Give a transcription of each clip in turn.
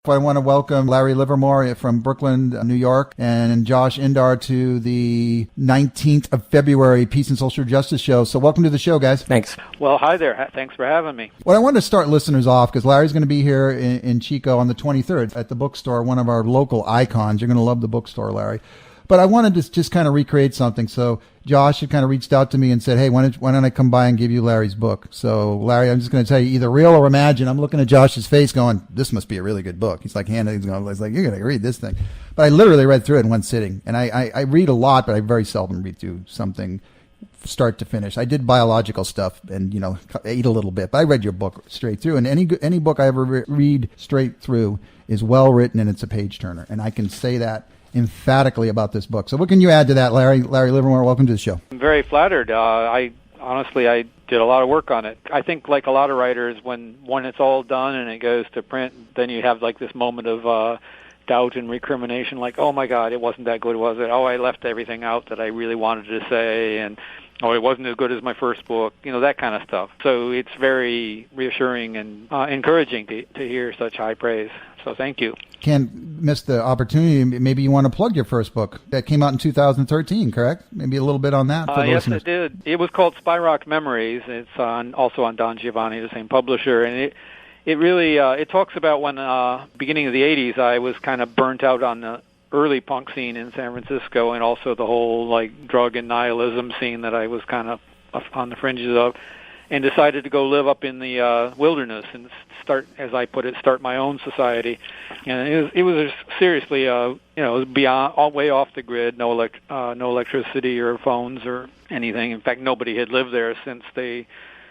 I want to welcome Larry Livermore from Brooklyn, New York, and Josh Indar to the 19th of February Peace and Social Justice Show. So welcome to the show, guys. Thanks. Well, hi there. Thanks for having me. Well, I wanted to start listeners off because Larry's going to be here in Chico on the 23rd at the Bookstore, one of our local icons. You're going to love the Bookstore, Larry. But I wanted to just kind of recreate something. So Josh had kind of reached out to me and said, hey, why don't I come by and give you Larry's book? So Larry, I'm just going to tell you either real or imagine. I'm looking at Josh's face going, this must be a really good book. He's like, you're going to read this thing. But I literally read through it in one sitting. And I read a lot, but I very seldom read through something start to finish. I did biological stuff and, ate a little bit, but I read your book straight through. And any book I ever read straight through is well written and it's a page turner. And I can say that emphatically about this book. So what can you add to that, Larry? Larry Livermore, welcome to the show. I'm very flattered. I did a lot of work on it. I think like a lot of writers, when it's all done and it goes to print, then you have like this moment of doubt and recrimination, like, oh my God, it wasn't that good, was it? Oh, I left everything out that I really wanted to say, and oh, it wasn't as good as my first book, that kind of stuff. So it's very reassuring and encouraging to hear such high praise. So thank you. Can't miss the opportunity. Maybe you want to plug your first book that came out in 2013, correct? Maybe a little bit on that for the yes, listeners. It did. It was called Spyrock Memories. It's also on Don Giovanni, the same publisher, and it really it talks about when beginning of the 80s I was kind of burnt out on the early punk scene in San Francisco, and also the whole like drug and nihilism scene that I was kind of on the fringes of, and decided to go live up in the wilderness and start, as I put it, start my own society. And it was seriously, it was beyond, way off the grid, no electricity or phones or anything. In fact, nobody had lived there since they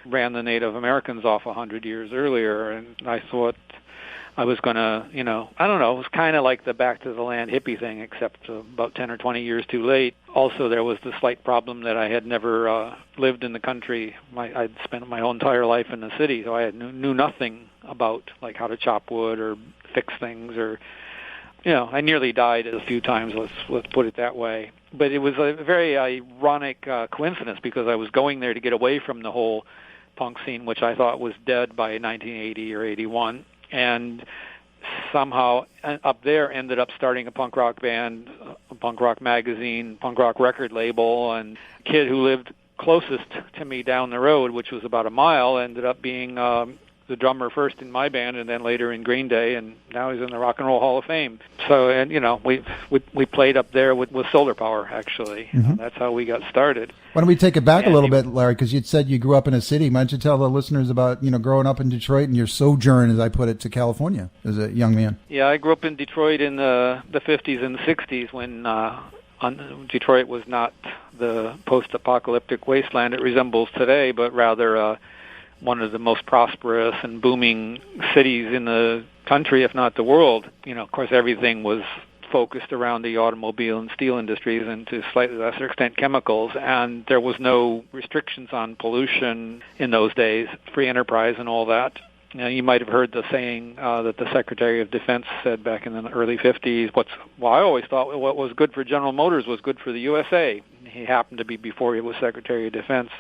ran the Native Americans off 100 years earlier. And I thought I was going to, I don't know, it was kind of like the Back to the Land hippie thing, except about 10 or 20 years too late. Also, there was the slight problem that I had never lived in the country. I'd spent my whole entire life in the city, so I knew nothing about like how to chop wood or fix things, or I nearly died a few times. Let's put it that way. But it was a very ironic coincidence, because I was going there to get away from the whole punk scene, which I thought was dead by 1980 or 81. And somehow up there ended up starting a punk rock band, a punk rock magazine, punk rock record label, and a kid who lived closest to me down the road, which was about a mile, ended up being the drummer first in my band and then later in Green Day, and now he's in the Rock and Roll Hall of Fame. So, and we played up there with solar power, actually. Mm-hmm. That's how we got started. Why don't we take it back a little bit, Larry, because you'd said you grew up in a city. Why don't you tell the listeners about, growing up in Detroit and your sojourn, as I put it, to California as a young man? Yeah, I grew up in Detroit in the 50s and the 60s when Detroit was not the post-apocalyptic wasteland it resembles today, but rather one of the most prosperous and booming cities in the country, if not the world. Of course, everything was focused around the automobile and steel industries, and to a slightly lesser extent chemicals, and there was no restrictions on pollution in those days, free enterprise and all that. You might have heard the saying that the Secretary of Defense said back in the early 50s, I always thought what was good for General Motors was good for the USA. He happened to be, before he was Secretary of Defense,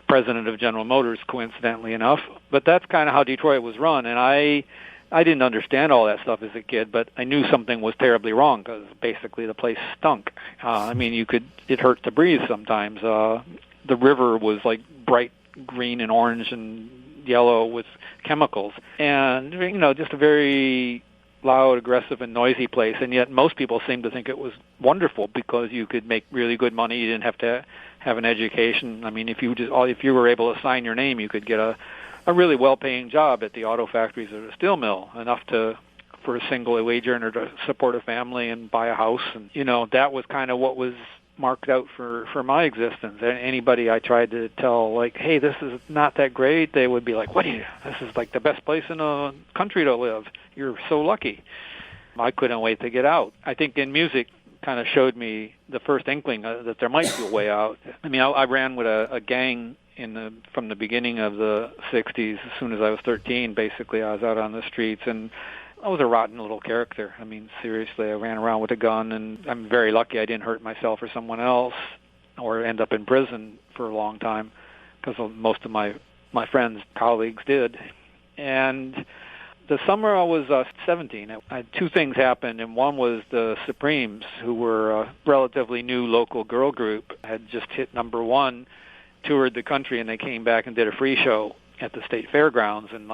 president of General Motors, coincidentally enough. But that's kind of how Detroit was run, and I didn't understand all that stuff as a kid, but I knew something was terribly wrong, because basically the place stunk. It hurt to breathe sometimes. The river was like bright green and orange and yellow with chemicals, and just a very loud, aggressive, and noisy place. And yet most people seemed to think it was wonderful, because you could make really good money. You didn't have to have an education. I mean, if you were able to sign your name, you could get a really well-paying job at the auto factories or the steel mill, enough for a single wage earner to support a family and buy a house. And that was kind of what was marked out for my existence. And anybody I tried to tell, like, hey, this is not that great, they would be like, this is like the best place in the country to live. You're so lucky. I couldn't wait to get out. I think in music kind of showed me the first inkling that there might be a way out. I mean, I ran with a gang from the beginning of the 60s. As soon as I was 13, basically, I was out on the streets, and I was a rotten little character. I mean, seriously, I ran around with a gun, and I'm very lucky I didn't hurt myself or someone else or end up in prison for a long time, because most of my friends, colleagues did. And The summer I was 17, I had two things happen, and one was the Supremes, who were a relatively new local girl group, had just hit number one, toured the country, and they came back and did a free show at the state fairgrounds, and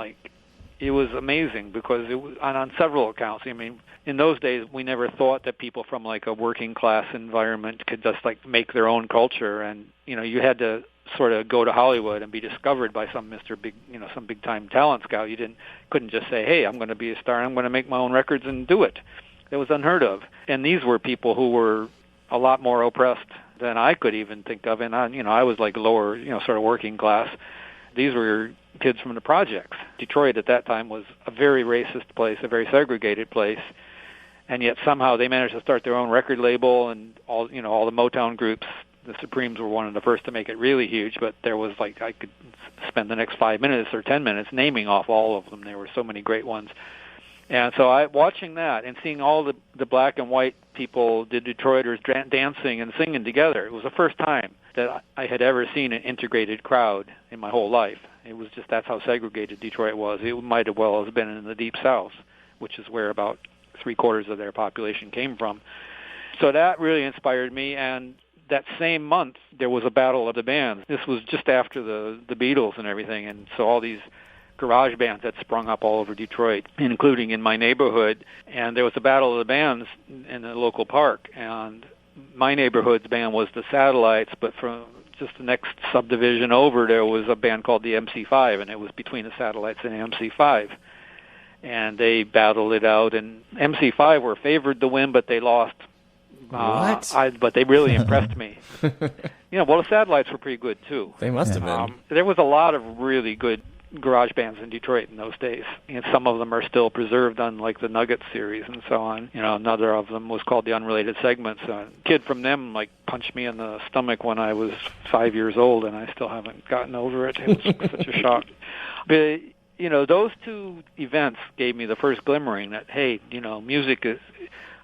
it was amazing because it was on several accounts. I mean, in those days, we never thought that people from a working class environment could just make their own culture, and you had to sort of go to Hollywood and be discovered by some some big time talent scout. You couldn't just say, "Hey, I'm going to be a star. I'm going to make my own records and do it." It was unheard of. And these were people who were a lot more oppressed than I could even think of. And I was lower, sort of working class. These were kids from the projects. Detroit at that time was a very racist place, a very segregated place. And yet somehow they managed to start their own record label, and all the Motown groups. The Supremes were one of the first to make it really huge, but there was I could spend the next 5 minutes or 10 minutes naming off all of them. There were so many great ones. And so watching that and seeing all the black and white people, the Detroiters dancing and singing together, it was the first time that I had ever seen an integrated crowd in my whole life. It was just, that's how segregated Detroit was. It might have well have been in the Deep South, which is where about 3/4 of their population came from. So that really inspired me, and that same month, there was a battle of the bands. This was just after the Beatles and everything, and so all these garage bands had sprung up all over Detroit, including in my neighborhood. And there was a battle of the bands in the local park, and my neighborhood's band was the Satellites, but from just the next subdivision over, there was a band called the MC5, and it was between the Satellites and MC5. And they battled it out, and MC5 were favored to win, but they lost. What? But they really impressed me. The Satellites were pretty good, too. They must have been. There was a lot of really good garage bands in Detroit in those days, and some of them are still preserved on the Nuggets series and so on. Another of them was called the Unrelated Segments. A kid from them punched me in the stomach when I was 5 years old, and I still haven't gotten over it. It was such a shock. But those two events gave me the first glimmering that, hey, music is.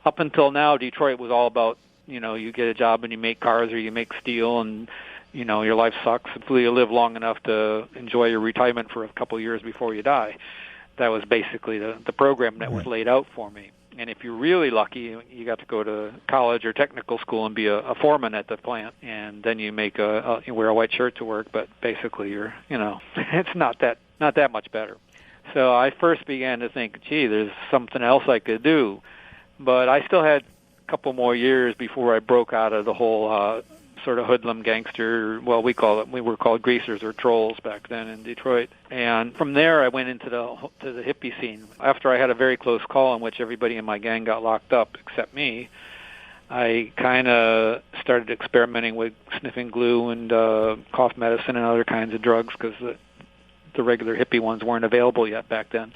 Up until now, Detroit was all about, you get a job and you make cars or you make steel, and your life sucks. Hopefully you live long enough to enjoy your retirement for a couple of years before you die. That was basically the program that was laid out for me. And if you're really lucky, you got to go to college or technical school and be a foreman at the plant, and then you make you wear a white shirt to work. But basically, it's not that much better. So I first began to think, gee, there's something else I could do. But I still had a couple more years before I broke out of the whole sort of hoodlum gangster. Well, we were called greasers or trolls back then in Detroit. And from there, I went into the hippie scene. After I had a very close call in which everybody in my gang got locked up except me, I kind of started experimenting with sniffing glue and cough medicine and other kinds of drugs because the regular hippie ones weren't available yet back then.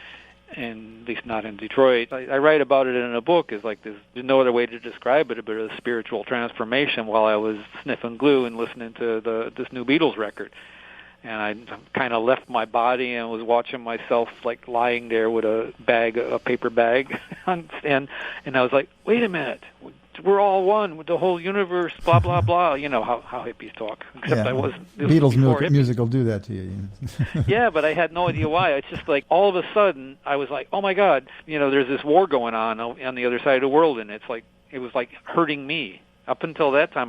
And at least not in Detroit. I write about it in a book. There's no other way to describe it, but a spiritual transformation while I was sniffing glue and listening to this new Beatles record. And I kind of left my body and was watching myself lying there with a paper bag, and I was like, wait a minute, we're all one with the whole universe, blah blah blah. You know how hippies talk. Except I was Beatles music will do that to you. Yeah, but I had no idea why. It's just all of a sudden I was like, oh my God, there's this war going on the other side of the world, and it was hurting me. Up until that time,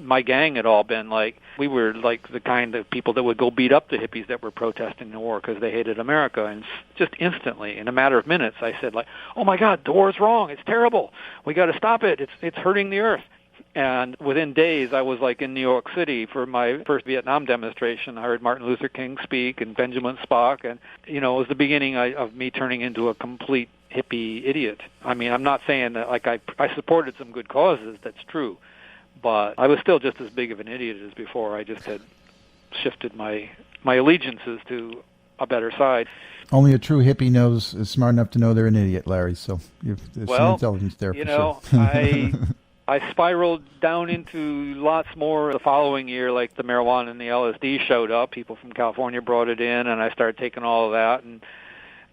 my gang had all been we were the kind of people that would go beat up the hippies that were protesting the war because they hated America. And just instantly, in a matter of minutes, I said oh my God, the war's wrong. It's terrible. We got to stop it. It's hurting the earth. And within days, I was in New York City for my first Vietnam demonstration. I heard Martin Luther King speak and Benjamin Spock, and it was the beginning of me turning into a complete hippie idiot. I mean, I'm not saying that I supported some good causes. That's true, but I was still just as big of an idiot as before. I just had shifted my allegiances to a better side. Only a true hippie is smart enough to know they're an idiot, Larry. So there's some intelligence there. I spiraled down into lots more the following year, the marijuana and the LSD showed up. People from California brought it in, and I started taking all of that and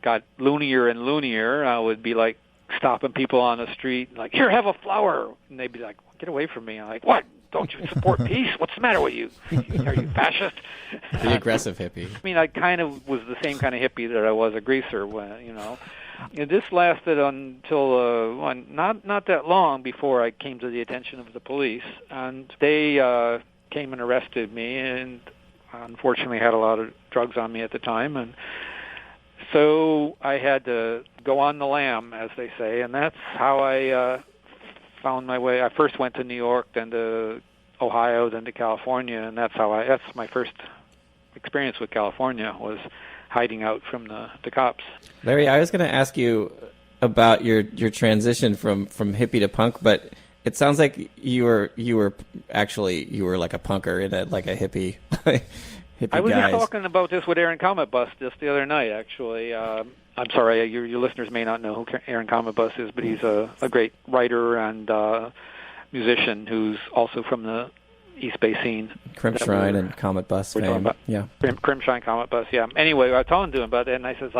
got loonier and loonier. I would be stopping people on the street, here, have a flower. And they'd be like, get away from me. I'm like, what? Don't you support peace? What's the matter with you? Are you fascist? The aggressive hippie. I mean, I kind of was the same kind of hippie that I was a greaser, And this lasted until not that long before I came to the attention of the police, and they came and arrested me, and unfortunately had a lot of drugs on me at the time, and so I had to go on the lam, as they say, and that's how I found my way. I first went to New York, then to Ohio, then to California, and that's my first experience with California, was hiding out from the cops. Larry, I was going to ask you about your transition from hippie to punk, but it sounds like you were like a punker in like a hippie. Hippie I was guys. just talking about this with Aaron Comet Bus just the other night, actually. I'm sorry, your listeners may not know who Aaron Comet Bus is, but he's a great writer and musician who's also from the East Bay scene. Crimshrine and Comet Bus fame. Yeah. Crimshrine, Comet Bus, yeah. Anyway, I was talking to him about it, and I says,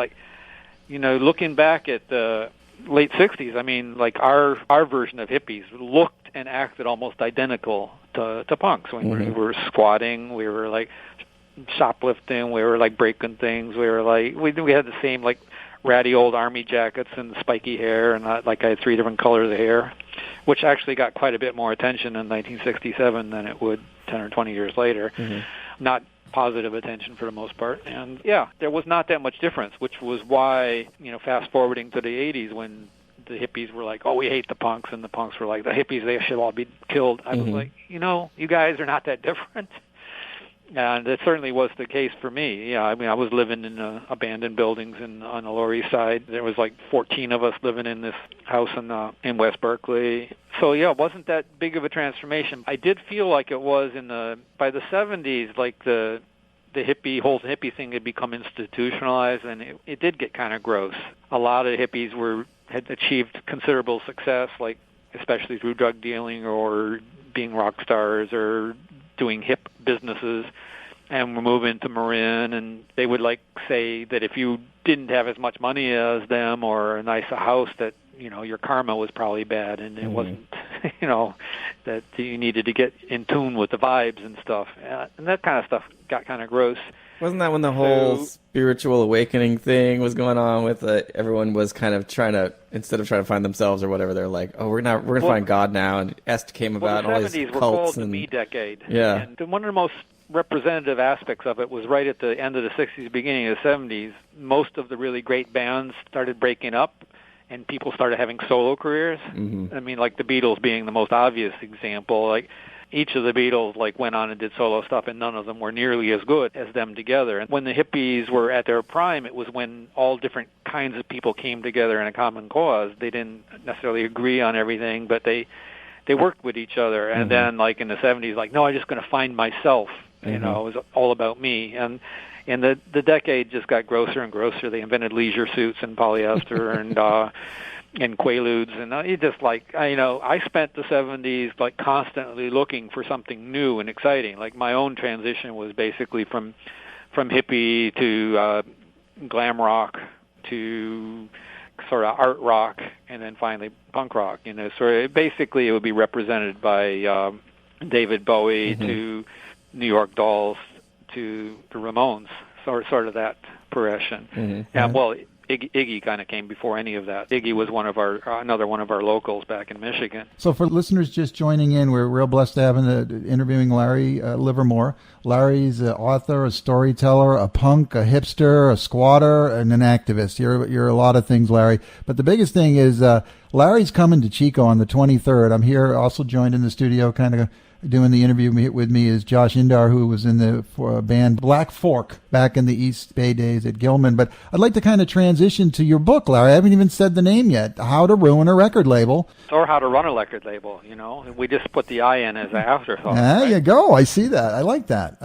looking back at the late 60s, I mean, like our version of hippies looked and acted almost identical to punks. When we were squatting, we were like shoplifting, we were like breaking things, we were like, we had the same like ratty old army jackets and the spiky hair, and I had 3 different colors of hair, which actually got quite a bit more attention in 1967 than it would 10 or 20 years later. Not positive attention for the most part. And yeah, there was not that much difference, which was why, fast forwarding to the 80s when the hippies were like, oh, we hate the punks, and the punks were like, the hippies, they should all be killed. I was like, you guys are not that different. And it certainly was the case for me. Yeah, I mean, I was living in abandoned buildings on the Lower East Side. There was like 14 of us living in this house in West Berkeley. So yeah, it wasn't that big of a transformation. I did feel like it was by the 70s, like the whole hippie thing had become institutionalized, and it did get kind of gross. A lot of hippies had achieved considerable success, like especially through drug dealing or being rock stars or doing hip businesses, and we're moving to Marin, and they would like say that if you didn't have as much money as them or a nicer house, that your karma was probably bad, and it wasn't that you needed to get in tune with the vibes and stuff, and that kind of stuff got kind of gross. Wasn't that when the whole spiritual awakening thing was going on with everyone was kind of instead of trying to find themselves or whatever, they're like, oh, we're going to find God now, and Est came about, and all these cults. The 70s were called the Me Decade. Yeah. And one of the most representative aspects of it was right at the end of the 60s, beginning of the 70s. Most of the really great bands started breaking up, and people started having solo careers. I mean, like the Beatles being the most obvious example. Like, each of the Beatles went on and did solo stuff, and none of them were nearly as good as them together. And when the hippies were at their prime, it was when all different kinds of people came together in a common cause. They didn't necessarily agree on everything, but they worked with each other. And then, in the 70s, no, I'm just going to find myself. It was all about me. And the decade just got grosser and grosser. They invented leisure suits and polyester and Quaaludes, and it just I spent the 70s constantly looking for something new and exciting. Like, my own transition was basically from hippie to glam rock to sort of art rock, and then finally punk rock. So basically it would be represented by David Bowie to New York Dolls to the Ramones, sort of that progression. And well, Iggy kind of came before any of that. Iggy was another one of our locals back in Michigan. So for listeners just joining in, we're real blessed to have interviewing Larry Livermore. Larry's an author, a storyteller, a punk, a hipster, a squatter, and an activist. You're a lot of things, Larry. But the biggest thing is Larry's coming to Chico on the 23rd. I'm here, also joined in the studio, kind of doing the interview with me is Josh Indar, who was in the band Black Fork back in the East Bay days at Gilman. But I'd like to kind of transition to your book, Larry. I haven't even said the name yet. How to Ruin a Record Label. Or How to Run a Record Label, We just put the I in as an afterthought. There you go. I see that. I like that.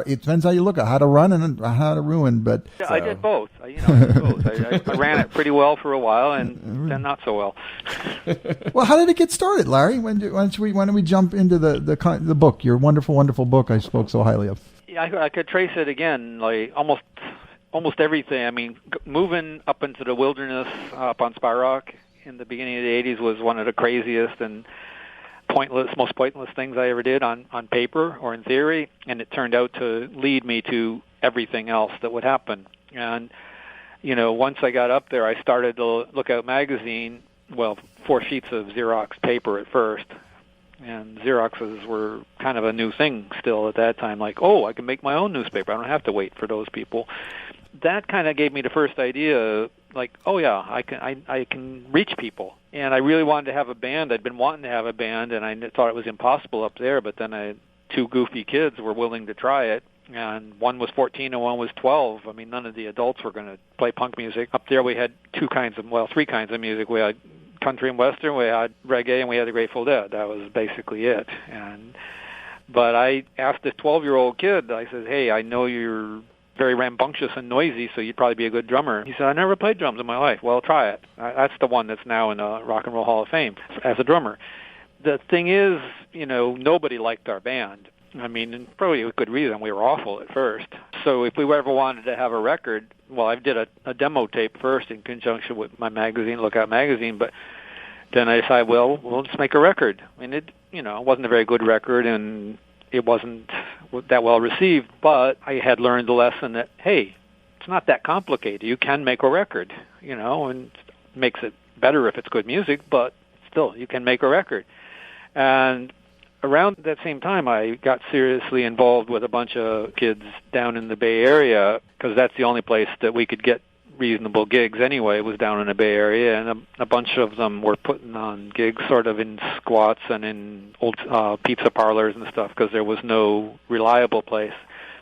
It depends how you look at how to run and how to ruin. But yeah, I did both. I did both. I ran it pretty well for a while, and then not so well. Well, how did it get started, Larry? Why don't we jump into the book, your wonderful, wonderful book I spoke so highly of? Yeah, I could trace it again, almost everything. I mean, moving up into the wilderness up on Spy Rock in the beginning of the 80s was one of the craziest and most pointless things I ever did on paper or in theory, and it turned out to lead me to everything else that would happen. And, once I got up there, I started to Lookout magazine, 4 sheets of Xerox paper at first. And Xeroxes were kind of a new thing still at that time, like, I can make my own newspaper. I don't have to wait for those people. That kind of gave me the first idea, like, I can reach people. And I really wanted to have a band. I'd been wanting to have a band, and I thought it was impossible up there, but then 2 goofy kids were willing to try it. And one was 14 and one was 12. I mean, none of the adults were going to play punk music. Up there we had 3 kinds of music. We had country and western, we had reggae, and we had the Grateful Dead. That was basically it. But I asked this 12-year-old kid, I said, hey, I know you're very rambunctious and noisy, so you'd probably be a good drummer. He said, I never played drums in my life. Well, try it. That's the one that's now in the Rock and Roll Hall of Fame as a drummer. The thing is, nobody liked our band. I mean, and probably a good reason. We were awful at first. So if we ever wanted to have a record, I did a demo tape first in conjunction with my magazine, Lookout magazine, but then I decided, let's make a record. And it wasn't a very good record, and it wasn't that well received, but I had learned the lesson that, hey, it's not that complicated. You can make a record, and it makes it better if it's good music, but still, you can make a record. And around that same time, I got seriously involved with a bunch of kids down in the Bay Area, because that's the only place that we could get reasonable gigs anyway, was down in the Bay Area, and a bunch of them were putting on gigs sort of in squats and in old pizza parlors and stuff, because there was no reliable place.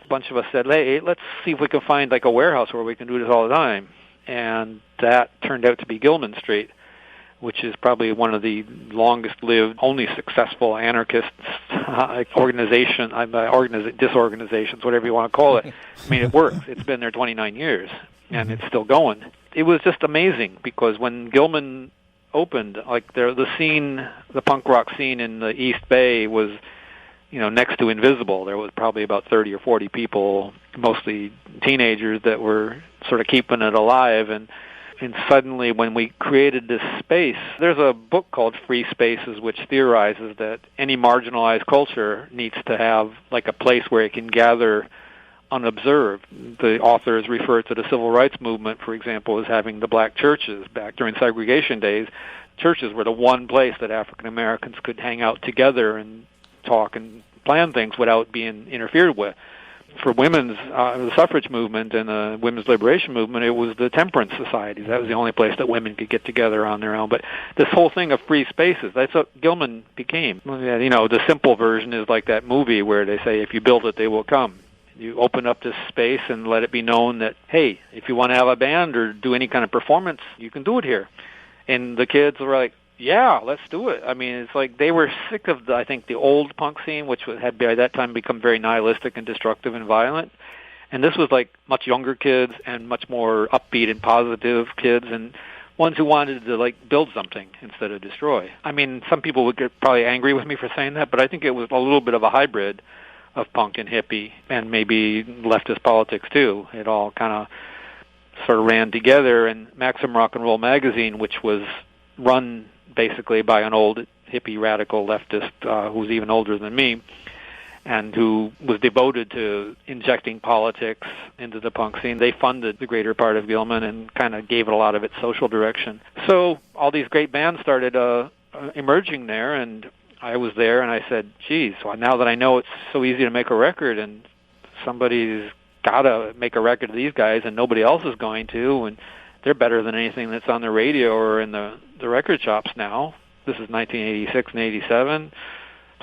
A bunch of us said, hey, let's see if we can find like a warehouse where we can do this all the time. And that turned out to be Gilman Street, which is probably one of the longest-lived, only successful anarchist disorganizations, whatever you want to call it. I mean, it works. It's been there 29 years, and it's still going. It was just amazing, because when Gilman opened, the punk rock scene in the East Bay was, next to invisible. There was probably about 30 or 40 people, mostly teenagers, that were sort of keeping it alive. And suddenly, when we created this space, there's a book called Free Spaces, which theorizes that any marginalized culture needs to have like a place where it can gather unobserved. The authors refer to the civil rights movement, for example, as having the black churches. Back during segregation days, churches were the one place that African Americans could hang out together and talk and plan things without being interfered with. For the suffrage movement and the women's liberation movement, it was the temperance societies. That was the only place that women could get together on their own. But this whole thing of free spaces, that's what Gilman became. The simple version is like that movie where they say, if you build it, they will come. You open up this space and let it be known that, hey, if you want to have a band or do any kind of performance, you can do it here. And the kids were like, yeah, let's do it. I mean, it's like they were sick of, the old punk scene, which had by that time become very nihilistic and destructive and violent. And this was like much younger kids and much more upbeat and positive kids, and ones who wanted to like build something instead of destroy. I mean, some people would get probably angry with me for saying that, but I think it was a little bit of a hybrid of punk and hippie, and maybe leftist politics too. It all kind of sort of ran together. And Maxim Rock and Roll magazine, which was run basically by an old hippie radical leftist who was even older than me, and who was devoted to injecting politics into the punk scene. They funded the greater part of Gilman and kind of gave it a lot of its social direction. So all these great bands started emerging there, and I was there, and I said, geez, well, now that I know it's so easy to make a record, and somebody's got to make a record of these guys, and nobody else is going to, and they're better than anything that's on the radio or in the record shops now. This is 1986 and 87,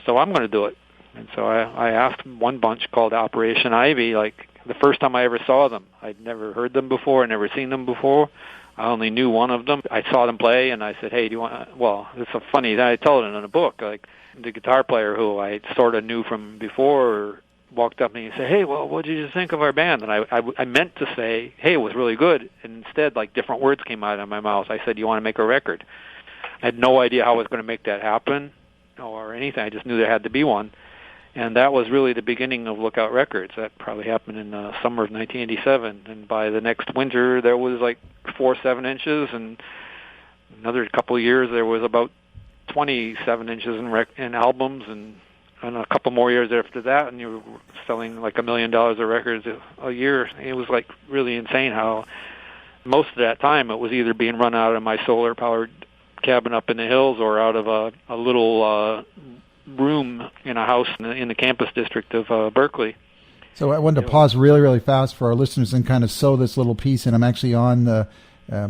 so I'm going to do it. And so I asked one bunch called Operation Ivy, like the first time I ever saw them. I'd never heard them before, never seen them before. I only knew one of them. I saw them play, and I said, hey, do you want... Well, it's so funny. I told it in a book. Like, the guitar player who I sort of knew from before walked up to me and said, hey, well, what did you think of our band? And I meant to say, hey, it was really good. And instead, like, different words came out of my mouth. I said, you want to make a record? I had no idea how I was going to make that happen or anything. I just knew there had to be one. And that was really the beginning of Lookout Records. That probably happened in the summer of 1987. And by the next winter, there was like 4 7-inches, and another couple of years, there was about 27 inches in albums, and a couple more years after that, and you were selling like $1 million of records a year. It was like really insane how most of that time it was either being run out of my solar-powered cabin up in the hills or out of a little room in a house in the campus district of Berkeley. So I wanted to pause really, really fast for our listeners and kind of sew this little piece in. I'm actually on the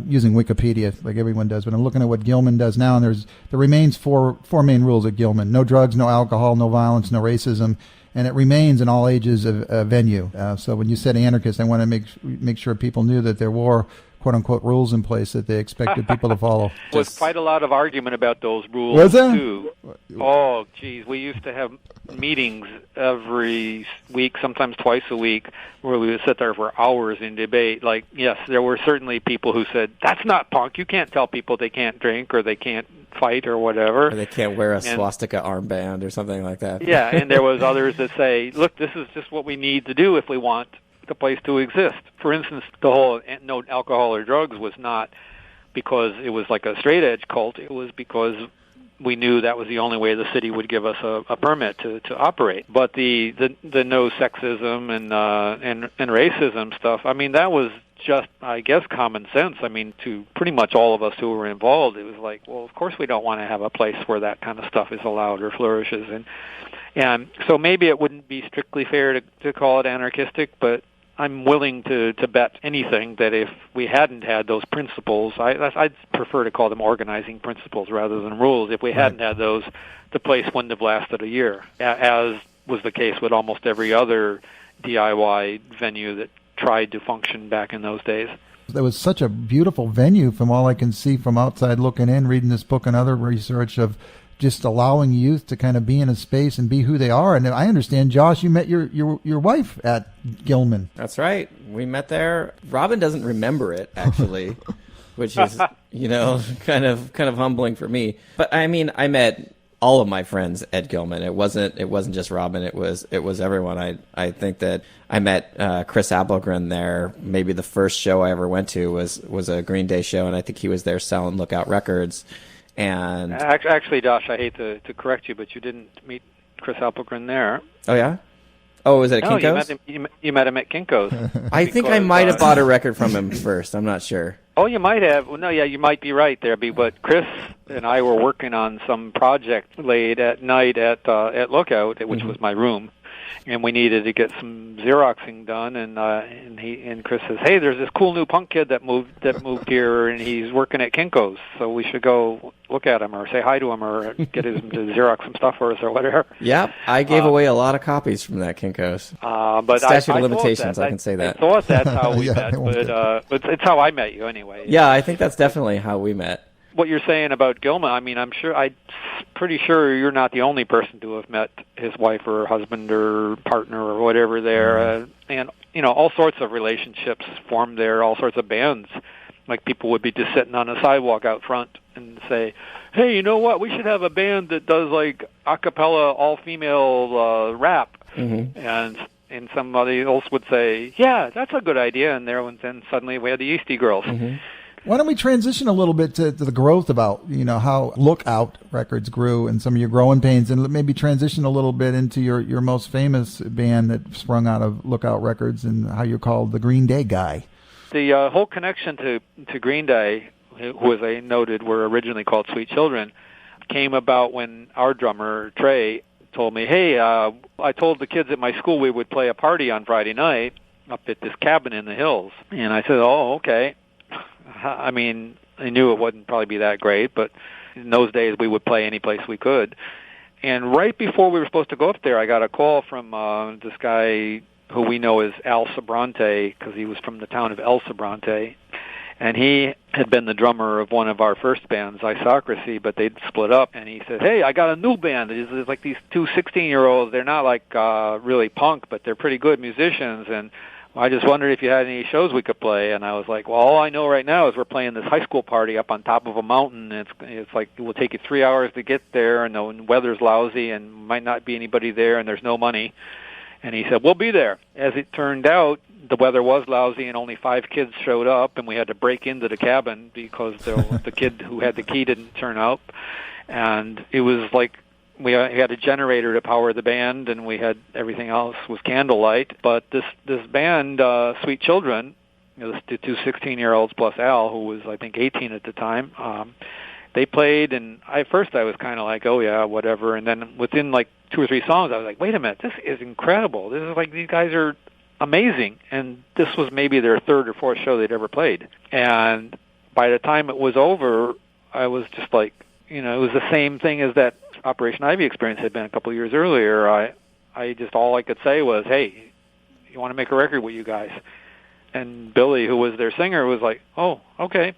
using Wikipedia like everyone does, but I'm looking at what Gilman does now, and there remains four main rules at Gilman: no drugs, no alcohol, no violence, no racism, and it remains in all ages a venue. So when you said anarchist, I want to make sure people knew that there were quote-unquote rules in place that they expected people to follow. There was quite a lot of argument about those rules, was there? Too. Oh, geez. We used to have meetings every week, sometimes twice a week, where we would sit there for hours in debate. Like, yes, there were certainly people who said, that's not punk. You can't tell people they can't drink or they can't fight or whatever. Or they can't wear a swastika armband or something like that. Yeah, and there was others that say, look, this is just what we need to do if we want the place to exist. For instance, the whole no alcohol or drugs was not because it was like a straight edge cult. It was because we knew that was the only way the city would give us a permit to operate. But the no sexism and racism stuff, I mean, that was just, I guess, common sense. I mean, to pretty much all of us who were involved, it was like, well, of course we don't want to have a place where that kind of stuff is allowed or flourishes. And so maybe it wouldn't be strictly fair to call it anarchistic, but I'm willing to bet anything that if we hadn't had those principles, I'd prefer to call them organizing principles rather than rules. If we hadn't had those, the place wouldn't have lasted a year, as was the case with almost every other DIY venue that tried to function back in those days. There was such a beautiful venue from all I can see from outside looking in, reading this book and other research of just allowing youth to kind of be in a space and be who they are. And I understand, Josh, you met your wife at Gilman. That's right. We met there. Robin doesn't remember it, actually, which is, kind of humbling for me. But I mean, I met all of my friends at Gilman. It wasn't just Robin. It was everyone. I think that I met Chris Applegren there. Maybe the first show I ever went to was a Green Day show, and I think he was there selling Lookout Records. And actually, Josh, I hate to correct you, but you didn't meet Chris Applegren there. Oh yeah. Oh, was it at No, Kinko's? you met him at Kinko's. I think I might have bought a record from him first. I'm not sure. Oh, you might have. Well, no, yeah, you might be right there. But Chris and I were working on some project late at night at Lookout, which was my room, and we needed to get some Xeroxing done. And Chris says, "Hey, there's this cool new punk kid that moved here, and he's working at Kinko's, so we should go look at him or say hi to him or get him to Xerox some stuff for us or whatever." Yep, I gave away a lot of copies from that Kinko's. But statute of limitations, I can say that. I thought that's how we met, but it's how I met you anyway. Yeah, I think that's definitely how we met. What you're saying about Gilman, I mean, I'm pretty sure you're not the only person to have met his wife or husband or partner or whatever there, and all sorts of relationships formed there, all sorts of bands. Like people would be just sitting on a sidewalk out front and say, "Hey, you know what? We should have a band that does like a cappella, all-female rap," and somebody else would say, "Yeah, that's a good idea," and then suddenly we had the Yeasty Girls. Why don't we transition a little bit to the growth about, how Lookout Records grew and some of your growing pains, and maybe transition a little bit into your most famous band that sprung out of Lookout Records and how you're called the Green Day guy. The whole connection to Green Day, who, as I noted, were originally called Sweet Children, came about when our drummer, Trey, told me, "Hey, I told the kids at my school we would play a party on Friday night up at this cabin in the hills." And I said, "Oh, okay." I mean, I knew it wouldn't probably be that great, but in those days we would play any place we could. And right before we were supposed to go up there, I got a call from this guy who we know as Al Sobrante, because he was from the town of El Sobrante. And he had been the drummer of one of our first bands, Isocracy, but they'd split up. And he said, "Hey, I got a new band. It's like these two 16-year-olds. They're not like really punk, but they're pretty good musicians. And I just wondered if you had any shows we could play." And I was like, "Well, all I know right now is we're playing this high school party up on top of a mountain. It's like it will take you 3 hours to get there, and the weather's lousy, and might not be anybody there, and there's no money." And he said, "We'll be there." As it turned out, the weather was lousy and only 5 kids showed up, and we had to break into the cabin because the kid who had the key didn't turn up. And it was like we had a generator to power the band, and we had everything else was candlelight. But this band, Sweet Children, the two 16-year-olds plus Al, who was, I think, 18 at the time, they played, and at first I was kind of like, oh, yeah, whatever. And then within, like, 2 or 3 songs, I was like, wait a minute, this is incredible. This is like, these guys are amazing. And this was maybe their 3rd or 4th show they'd ever played. And by the time it was over, I was just like, it was the same thing as that Operation Ivy experience had been a couple of years earlier. I just, all I could say was, hey, you want to make a record with you guys? And Billy, who was their singer, was like, oh, okay.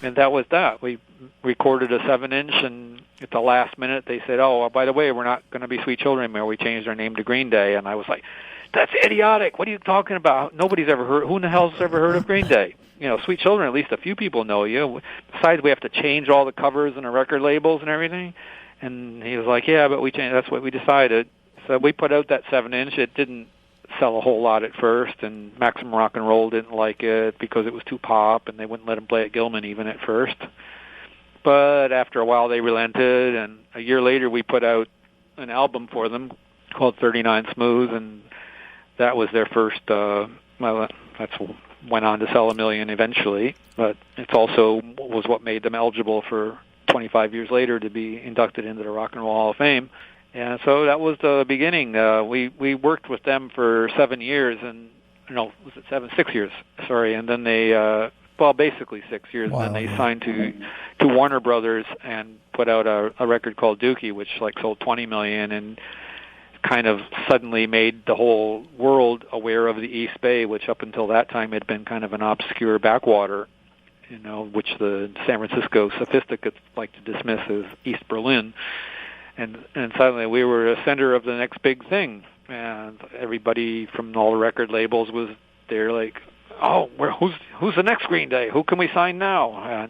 And that was that. We recorded a 7-inch, and at the last minute they said, oh, by the way, we're not going to be Sweet Children anymore. We changed our name to Green Day. And I was like, that's idiotic. What are you talking about? Nobody's ever heard. Who in the hell's ever heard of Green Day? Sweet Children, at least a few people know you. Besides, we have to change all the covers and the record labels and everything. And he was like, yeah, but we changed. That's what we decided. So we put out that 7-inch. It didn't sell a whole lot at first, and Maximum Rock and Roll didn't like it because it was too pop, and they wouldn't let him play at Gilman even at first. But after a while, they relented, and a year later, we put out an album for them called 39 Smooth, and that was their first, that's went on to sell 1 million eventually, but it's also was what made them eligible for 25 years later to be inducted into the Rock and Roll Hall of Fame. And so that was the beginning. We worked with them for 7 years, and was it 7? 6 years, sorry. And then they, basically 6 years. Wow. And then they signed to Warner Brothers and put out a record called Dookie, which sold 20 million, and kind of suddenly made the whole world aware of the East Bay, which up until that time had been kind of an obscure backwater, which the San Francisco sophisticates like to dismiss as East Berlin. And suddenly we were a center of the next big thing, and everybody from all the record labels was there, like, oh, who's the next Green Day? Who can we sign now?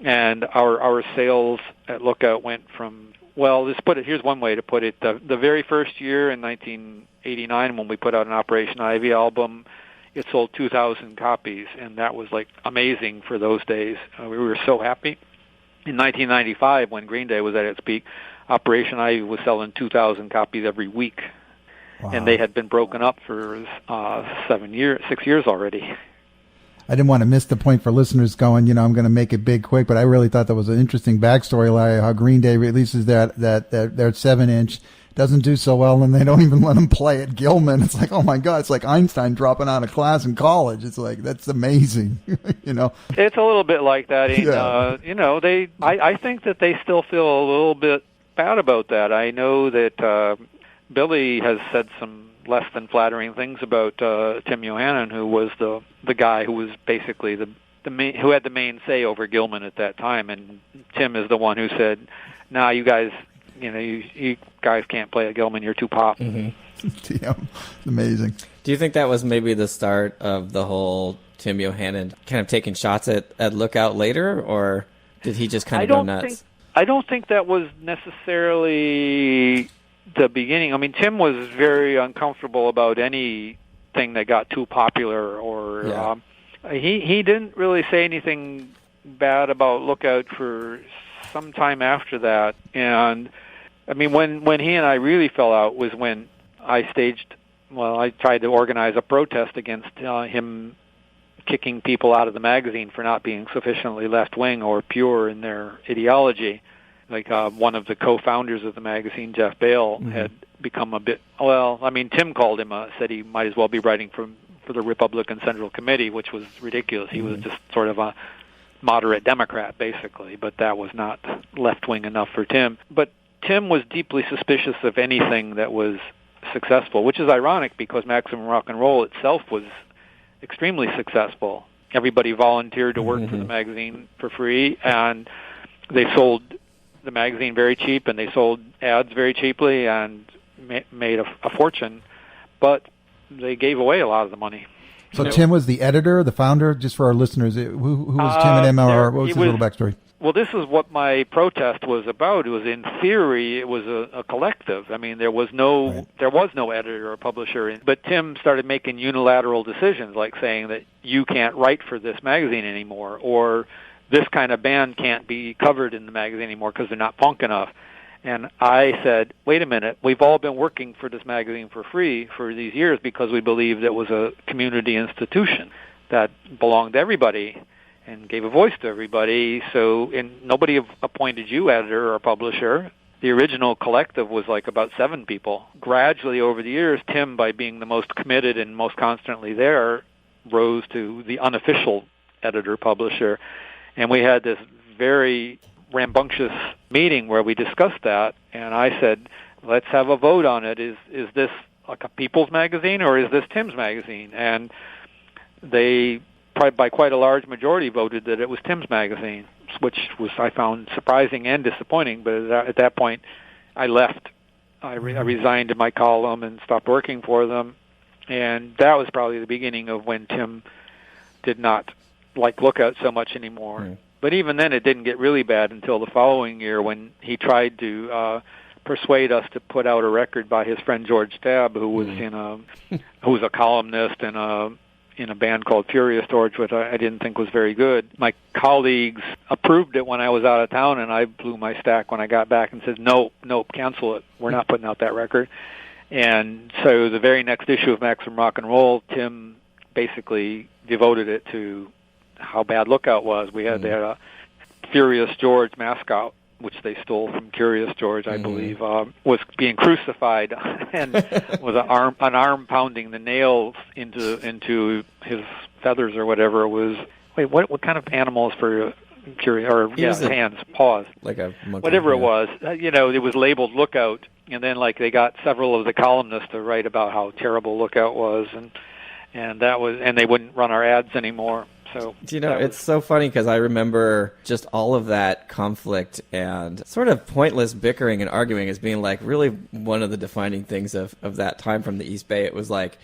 And our sales at Lookout went from, well, let's put it, here's one way to put it. The very first year in 1989, when we put out an Operation Ivy album, it sold 2,000 copies, and that was amazing for those days. We were so happy. In 1995, when Green Day was at its peak, Operation Ivy was selling 2,000 copies every week. Wow. And they had been broken up for 6 years already. I didn't want to miss the point for listeners going, I'm going to make it big quick, but I really thought that was an interesting backstory, Larry, how Green Day releases that 7-inch, doesn't do so well, and they don't even let them play at Gilman. It's like, oh my God, it's like Einstein dropping out of class in college. It's like, that's amazing. It's a little bit like that. And, yeah. I think that they still feel a little bit bad about that. I know that Billy has said some less than flattering things about Tim Yohanan, who was the guy who was basically who had the main say over Gilman at that time. And Tim is the one who said, "Nah, you guys, you guys can't play at Gilman. You're too pop." Mm-hmm. Yeah, amazing. Do you think that was maybe the start of the whole Tim Yohanan kind of taking shots at Lookout later, or did he just kind of go nuts? I don't think that was necessarily the beginning. I mean, Tim was very uncomfortable about anything that got too popular, or yeah. He didn't really say anything bad about Lookout for some time after that. And I mean, when he and I really fell out was when I tried to organize a protest against him kicking people out of the magazine for not being sufficiently left-wing or pure in their ideology. Like one of the co-founders of the magazine, Jeff Bale, mm-hmm. had become a bit, Tim called him, said he might as well be writing for the Republican Central Committee, which was ridiculous. He was just sort of a moderate Democrat, basically, but that was not left-wing enough for Tim. But Tim was deeply suspicious of anything that was successful, which is ironic because Maximum Rock and Roll itself was extremely successful. Everybody volunteered to work mm-hmm. for the magazine for free, and they sold the magazine very cheap, and they sold ads very cheaply and made a fortune, but they gave away a lot of the money. So Tim was the editor, the founder, just for our listeners. Who was Tim and MR? What was his little backstory? Well, this is what my protest was about. It was, in theory, it was a collective. I mean, there was no editor or publisher. But Tim started making unilateral decisions, like saying that you can't write for this magazine anymore, or this kind of band can't be covered in the magazine anymore because they're not punk enough. And I said, wait a minute, we've all been working for this magazine for free for these years because we believed it was a community institution that belonged to everybody and gave a voice to everybody. So, and nobody appointed you editor or publisher. The original collective was like about 7 people. Gradually over the years, Tim, by being the most committed and most constantly there, rose to the unofficial editor-publisher. And we had this very rambunctious meeting where we discussed that, and I said, let's have a vote on it. Is this like a people's magazine or is this Tim's magazine? And they, by quite a large majority, voted that it was Tim's magazine, which was, I found, surprising and disappointing. But at that point, I left. I resigned to my column and stopped working for them. And that was probably the beginning of when Tim did not like Lookout so much anymore. Mm. But even then, it didn't get really bad until the following year when he tried to persuade us to put out a record by his friend George Tabb, who was who was a columnist in a band called Furious George, which I didn't think was very good. My colleagues approved it when I was out of town, and I blew my stack when I got back and said, nope, cancel it. We're not putting out that record. And so the very next issue of Maximum Rock and Roll, Tim basically devoted it to how bad Lookout was. They had a Furious George mascot, which they stole from Curious George, I believe, was being crucified and with an arm pounding the nails into his feathers or whatever. It was, what kind of animal is for Curious, or hands, paws, like a monkey, whatever it was. It was labeled Lookout, and then they got several of the columnists to write about how terrible Lookout was, and they wouldn't run our ads anymore. So, it's so funny because I remember just all of that conflict and sort of pointless bickering and arguing as being really one of the defining things of that time from the East Bay. It was like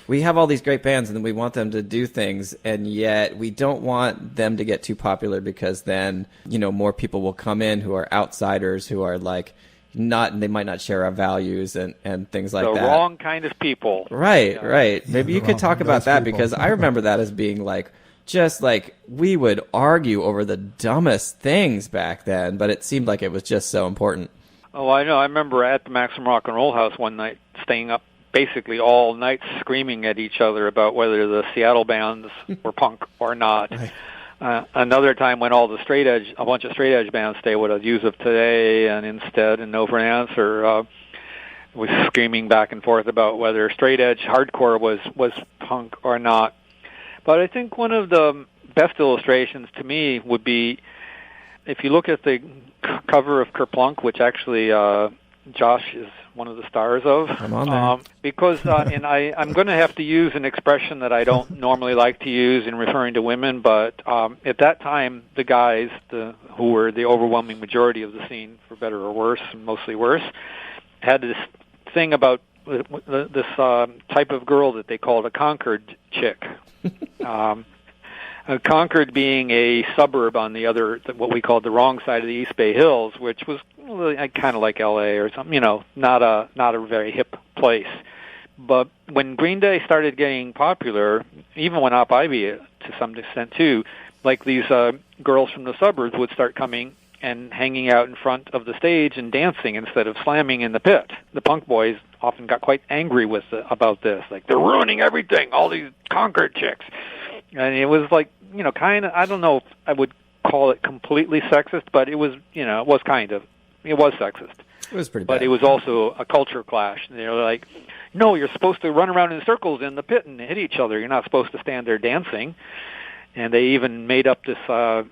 we have all these great bands and we want them to do things, and yet we don't want them to get too popular because then more people will come in who are outsiders, who are they might not share our values and things like that. The wrong kind of people. Right, right. Maybe you could talk about that because I remember that as being we would argue over the dumbest things back then, but it seemed like it was just so important. Oh, I know. I remember at the Maximum Rock and Roll House one night, staying up basically all night screaming at each other about whether the Seattle bands were punk or not. Right. Another time when a bunch of straight edge bands stayed with us, Use of Today and Instead and No for an Answer, was screaming back and forth about whether straight edge hardcore was punk or not. But I think one of the best illustrations to me would be if you look at the cover of Kerplunk, which actually Josh is one of the stars of. I'm on there. Because, and I'm going to have to use an expression that I don't normally like to use in referring to women, but at that time, the guys, who were the overwhelming majority of the scene, for better or worse, and mostly worse, had this thing about this type of girl that they called a Concord chick. Concord being a suburb on the other, what we called the wrong side of the East Bay Hills, which was kind of like L.A. or something, not a very hip place. But when Green Day started getting popular, even when Op Ivy to some extent too, these girls from the suburbs would start coming and hanging out in front of the stage and dancing instead of slamming in the pit. The punk boys often got quite angry about this. They're ruining everything, all these Concord chicks. And it was kind of, I don't know if I would call it completely sexist, but it was, it was kind of. It was sexist. It was pretty bad. But it was also a culture clash. They're no, you're supposed to run around in circles in the pit and hit each other. You're not supposed to stand there dancing. And they even made up this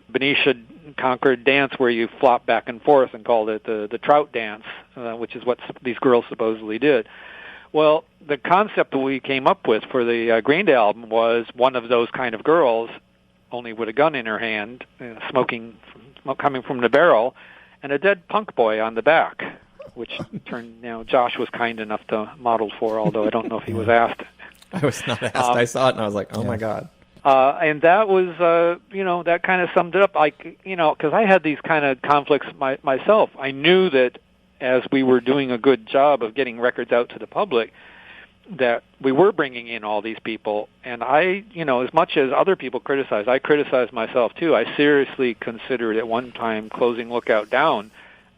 Benicia Concord dance where you flop back and forth and called it the trout dance, which is what these girls supposedly did. Well, the concept that we came up with for the Green Day album was one of those kind of girls, only with a gun in her hand, smoking, coming from the barrel, and a dead punk boy on the back, which Josh was kind enough to model for, although I don't know if he was asked. I was not asked. I saw it and I was like, oh my God. And that was, that kind of summed it up. Because I had these kind of conflicts myself. I knew that as we were doing a good job of getting records out to the public, that we were bringing in all these people. And I, as much as other people criticized, I criticized myself too. I seriously considered at one time closing Lookout down,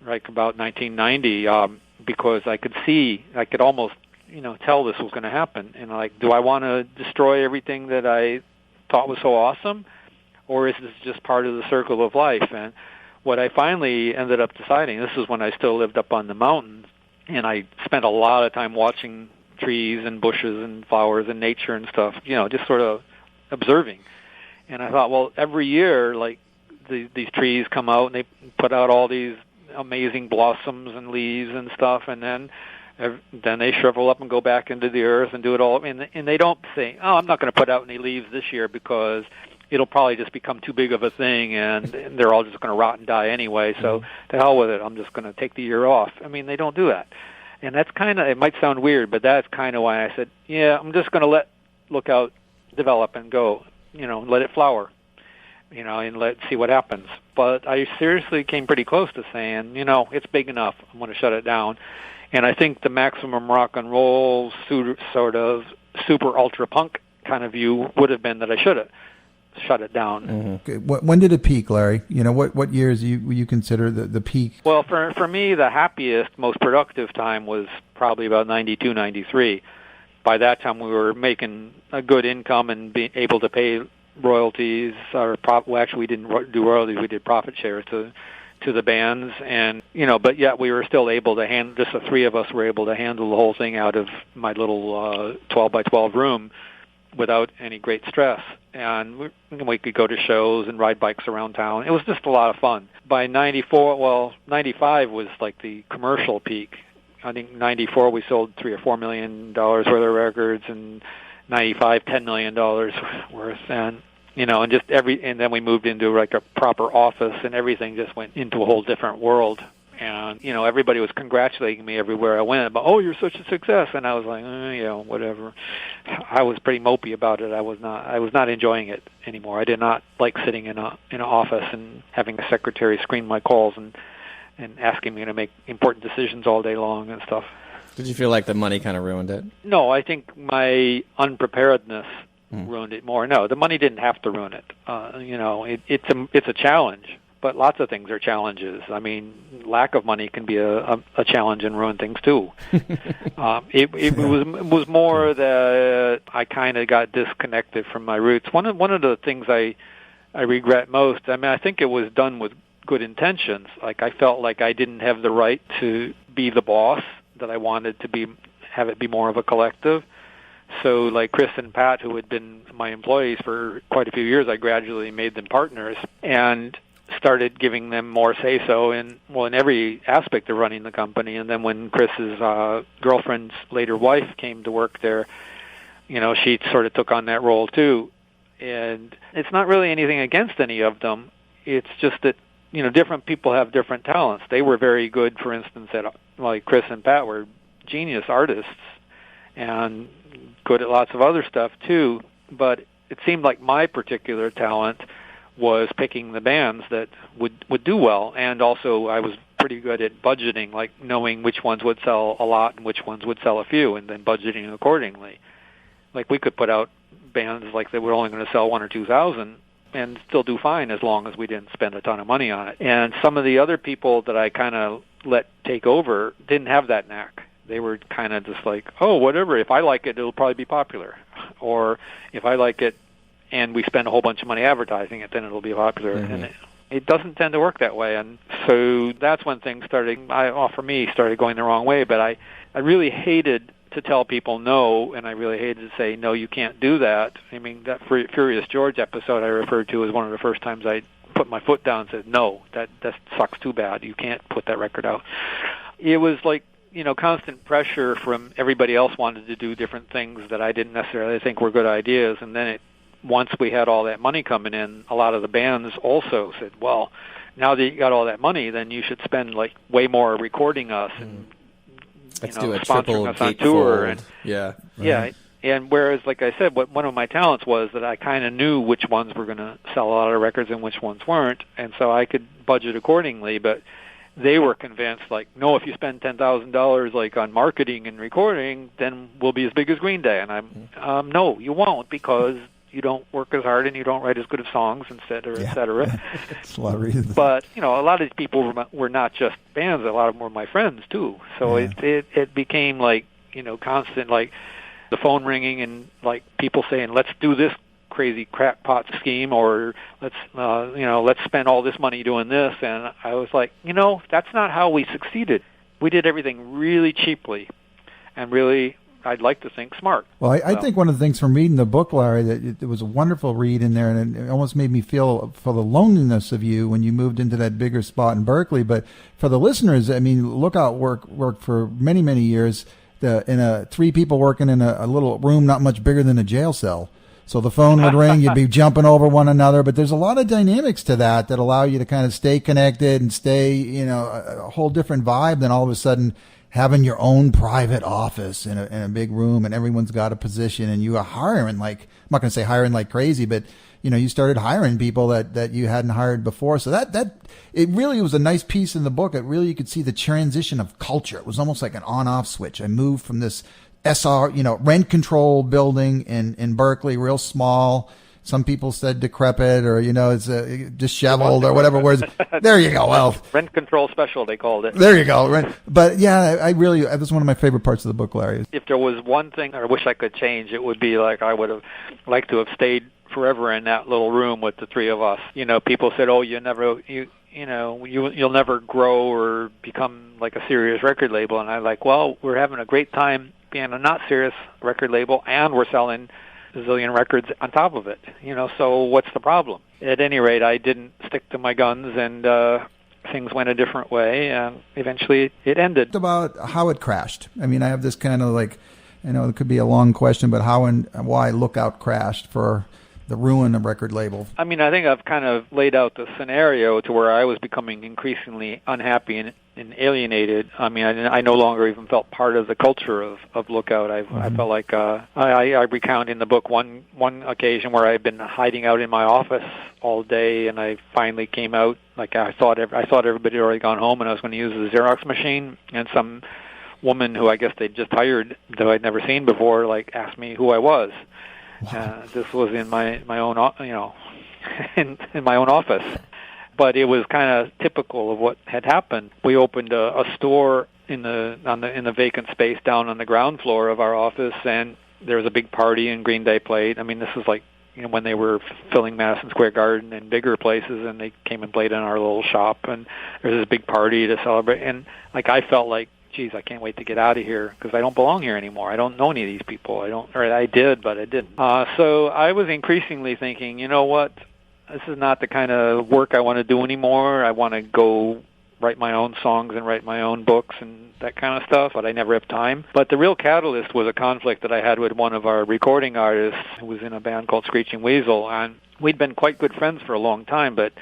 like about 1990, because I could almost, tell this was going to happen. And do I want to destroy everything that I thought was so awesome, or is this just part of the circle of life? And what I finally ended up deciding, this is when I still lived up on the mountains, and I spent a lot of time watching trees and bushes and flowers and nature and stuff, just sort of observing. And I thought, well, every year, these trees come out and they put out all these amazing blossoms and leaves and stuff, and then they shrivel up and go back into the earth and do it all. And they don't say, oh, I'm not going to put out any leaves this year because it'll probably just become too big of a thing, and they're all just going to rot and die anyway, so to hell with it, I'm just going to take the year off. I mean, they don't do that. And that's kind of, it might sound weird, but that's kind of why I said, yeah, I'm just going to let Lookout develop and go, let it flower, and see what happens. But I seriously came pretty close to saying, it's big enough, I'm going to shut it down. And I think the maximum rock and roll sort of super ultra punk kind of view would have been that I should have shut it down. Mm-hmm. Okay. When did it peak, Larry? What years you consider the peak? Well, for me, the happiest, most productive time was probably about 92, 93. By that time, we were making a good income and being able to pay royalties. Actually, we didn't do royalties; we did profit shares to the bands, and but yet we were still able to handle. Just the three of us were able to handle the whole thing out of my little 12 by 12 room without any great stress. And we could go to shows and ride bikes around town. It was just a lot of fun. By 95 was like the commercial peak. I think 94 we sold $3 or $4 million worth of records, and 95 $10 million worth, and and then we moved into like a proper office, and everything just went into a whole different world. And everybody was congratulating me everywhere I went about, oh, you're such a success, and I was like, whatever. I was pretty mopey about it. I was not enjoying it anymore. I did not like sitting in an office and having a secretary screen my calls and asking me to make important decisions all day long and stuff. Did you feel like the money kind of ruined it? No, I think my unpreparedness ruined it more. No, the money didn't have to ruin it. It's a challenge. But lots of things are challenges. I mean, lack of money can be a challenge and ruin things too. It was more that I kind of got disconnected from my roots. One of the things I regret most. I mean, I think it was done with good intentions. Like I felt like I didn't have the right to be the boss. That I wanted to have it be more of a collective. So, like Chris and Pat, who had been my employees for quite a few years, I gradually made them partners and started giving them more say-so in every aspect of running the company. And then when Chris's girlfriend's later wife came to work there, she sort of took on that role too. And it's not really anything against any of them. It's just that, different people have different talents. They were very good, for instance, like Chris and Pat were genius artists and good at lots of other stuff too. But it seemed like my particular talent was picking the bands that would do well, and also I was pretty good at budgeting, like knowing which ones would sell a lot and which ones would sell a few, and then budgeting accordingly. Like we could put out bands like that were only going to sell 1,000 or 2,000 and still do fine as long as we didn't spend a ton of money on it. And some of the other people that I kind of let take over didn't have that knack. They were kind of just like, oh, whatever, if I like it, it'll probably be popular. Or if I like it, and we spend a whole bunch of money advertising it, then it'll be popular. Mm-hmm. And it doesn't tend to work that way. And so that's when things started going the wrong way. But I really hated to tell people no, and I really hated to say, no, you can't do that. I mean, that Furious George episode I referred to as one of the first times I put my foot down and said, no, that sucks too bad. You can't put that record out. It was like, constant pressure from everybody else wanted to do different things that I didn't necessarily think were good ideas. And then once we had all that money coming in, a lot of the bands also said, well, now that you got all that money, then you should spend like way more recording us and let's do a sponsoring triple us on tour. And, yeah. Yeah. And whereas, like I said, one of my talents was that I kind of knew which ones were going to sell a lot of records and which ones weren't, and so I could budget accordingly. But they were convinced, like, no, if you spend $10,000 like on marketing and recording, then we'll be as big as Green Day. And I'm, no, you won't, because you don't work as hard and you don't write as good of songs, et cetera, et cetera. It's a lot of reasons. But a lot of these people were not just bands; a lot of them were my friends too. So it became like constant, like the phone ringing and like people saying, "Let's do this crazy crackpot scheme," or let's spend all this money doing this. And I was like, that's not how we succeeded. We did everything really cheaply, and really, I'd like to think, smart. Well, I think one of the things from reading the book, Larry, that it was a wonderful read in there, and it almost made me feel for the loneliness of you when you moved into that bigger spot in Berkeley. But for the listeners, I mean, Lookout worked for many, many years. Three people working in a little room not much bigger than a jail cell. So the phone would ring, you'd be jumping over one another, but there's a lot of dynamics to that allow you to kind of stay connected and stay, a whole different vibe than all of a sudden having your own private office in a big room and everyone's got a position and you are hiring I'm not going to say hiring like crazy, but you started hiring people that you hadn't hired before. So that it really was a nice piece in the book. It really, you could see the transition of culture. It was almost like an on-off switch. I moved from this rent control building in Berkeley, real small. Some people said decrepit or, it's disheveled or whatever. Whereas, there you go. Well, rent control special, they called it. There you go. But yeah, that was one of my favorite parts of the book, Larry. If there was one thing I wish I could change, it would be like I would have liked to have stayed forever in that little room with the three of us. People said, "Oh, you'll never grow or become like a serious record label." And I'm like, well, we're having a great time being a not serious record label, and we're selling a zillion records on top of it. So what's the problem? At any rate, I didn't stick to my guns, and things went a different way, and eventually it ended. About how it crashed. I mean, I have this kind of like, it could be a long question, but how and why Lookout crashed for the ruin of record label. I mean, I think I've kind of laid out the scenario to where I was becoming increasingly unhappy and alienated. I mean, I no longer even felt part of the culture of Lookout. I felt like I recount in the book one occasion where I'd been hiding out in my office all day, and I finally came out. Like I thought everybody had already gone home, and I was going to use the Xerox machine, and some woman who I guess they'd just hired, though I'd never seen before, like asked me who I was. This was in my own, in my own office. But it was kind of typical of what had happened. We opened a store in the vacant space down on the ground floor of our office, and there was a big party, and Green Day played. I mean, this is like when they were filling Madison Square Garden and bigger places, and they came and played in our little shop, and there was this big party to celebrate. And like I felt like, geez, I can't wait to get out of here because I don't belong here anymore. I don't know any of these people. I did, but I didn't. So I was increasingly thinking, you know what? This is not the kind of work I want to do anymore. I want to go write my own songs and write my own books and that kind of stuff, but I never have time. But the real catalyst was a conflict that I had with one of our recording artists who was in a band called Screeching Weasel, and we'd been quite good friends for a long time, but